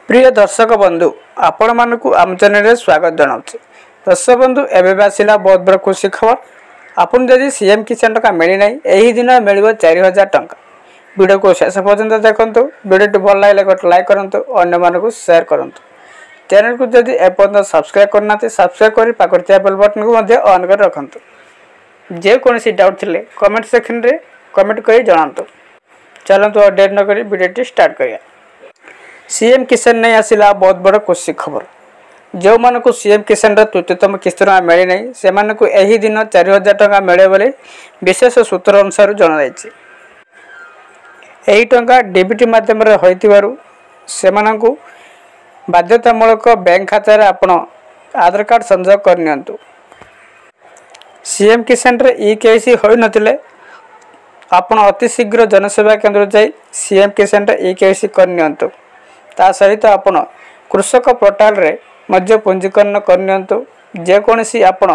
प्रिय दर्शक बंधु आपण मानक आम चैनल स्वागत जनाऊे। दर्शक बंधु एवं आसला बहुत बड़ खुशी खबर। आपन जदि सीएम किसान टका मिलना यही दिन मिल 4000 टंका। वीडियो को शेष पर्यंत देखु। वीडियो भल लगे गोटे लाइक करूँ, अन्य मानक शेयर करूँ। चैनल को जदि एपर्यंत सब्सक्राइब करना सब्सक्राइब कर पाखर बेल बटन को ऑन कर रखु। जेकोसी डाउट थे कमेंट सेक्शन में कमेंट कर जनातु। चलतु और डेट नक वीडियो स्टार्ट करिया। सीएम किसान नहीं आसला बहुत बड़ खुशी खबर। जो मान को सीएम किसान तृतीयतम किस्त मिलना से यही दिन 4000 टंका मिले बोली विशेष सूत्र अनुसार जनाई। यही टंका डीबीटी माध्यम से बाध्यतामूलक बैंक खाता आपण आधार कार्ड संयोग करनी। सीएम किसान ई-केवाईसी हो नथिले आपण अति शीघ्र जनसेवा केंद्र जाई सीएम किसान ई-केवाईसी करनी। ता सहित आपण कृषक पोर्टाल रे मध्य पंजीकरण करनियंतु। जेकोसी आपण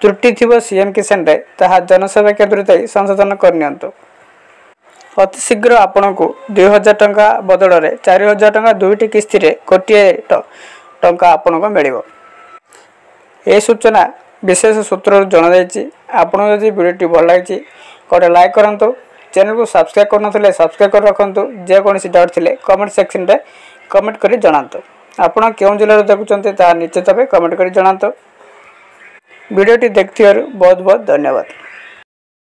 त्रुटि थिबो सीएम किसान रे ताहा जनसेवा केंद्र जाई संशोधन करनियंतु। अति शीघ्र आपण को 2000 टंका बदल रे 4000 टंका दुईटी किस्ती रे कोटिए टंका आपण को मिलिबो। ए सूचना विशेष सूत्र जनाई। आपण यदि वीडियो भल लगी गोटे लाइक करूँ। चैनल को सब्सक्राइब करना सब्सक्राइब कर रखु। जेकोसी डाउट थे कमेंट सेक्शन में कमेंट कर जनातु। आपण क्यों जिले देखुं ता निश्चित भाव कमेंट कर जनातु। वीडियोटी देखिथिबारु बहुत बहुत धन्यवाद।